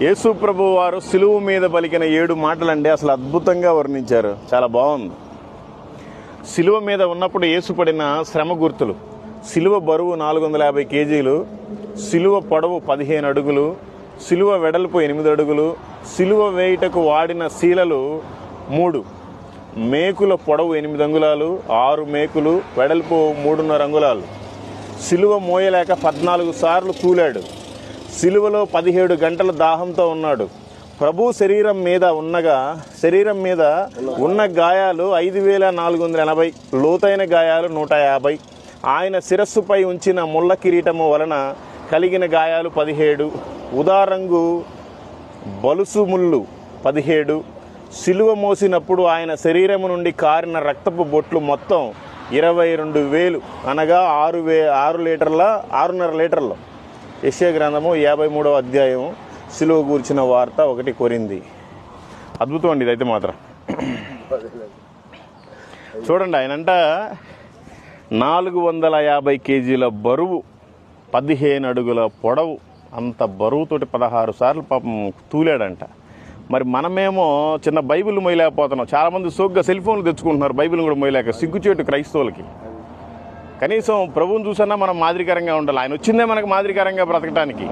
యేసు ప్రభువు వారు సిలువ మీద పలికిన 7 మాటలండి అసలు అద్భుతంగా వర్ణించారు. చాలా బాగుంది. సిలువ మీద ఉన్నప్పుడు యేసు పడిన శ్రమ గుర్తులు. సిలువ బరువు 450 కేజీలు, సిలువ పొడవు 15 అడుగులు, సిలువ వెడల్పు 8 అడుగులు, సిలువ వేయుటకు వాడిన శీలలు 3, మేకుల పొడవు 8 అంగుళాలు, 6 మేకులు, వెడల్పు 3.5 అంగుళాలు. సిలువ మోయలేక 14 సార్లు కూలాడు. సిలువలో 17 గంటల దాహంతో ఉన్నాడు. ప్రభు శరీరం మీద ఉన్న గాయాలు 5480, లోతైన గాయాలు 150. ఆయన శిరస్సుపై ఉంచిన ముళ్ళ కిరీటము వలన కలిగిన గాయాలు 17, ఉదారంగు బలుసు ముళ్ళు 17. సిలువ మోసినప్పుడు ఆయన శరీరము నుండి కారిన రక్తపు బొట్లు మొత్తం 22,000, అనగా 6.5 లీటర్లు. యెషయా గ్రంథము 53వ అధ్యాయం, సిలువ గూర్చిన వార్త 1 కొరింథీ. అద్భుతం అండి ఇదైతే మాత్రం. చూడండి, ఆయనంట 450 కేజీల బరువు, 15 అడుగుల పొడవు, అంత బరువుతోటి 16 సార్లు పాపం తూలాడంట. మరి మనమేమో చిన్న బైబిల్ మొయ్యలేకపోతున్నాం. చాలామంది సోగ్గా సెల్ ఫోన్లు తెచ్చుకుంటున్నారు, బైబిల్ కూడా మొయ్యలేక. సిగ్గుచేటు క్రైస్తవులకి. కనీసం ప్రభువుని చూసన్నా మనం మాదిరికరంగా ఉండాలి. ఆయన వచ్చిందే మనకు మాదిరికరంగా బ్రతకటానికి.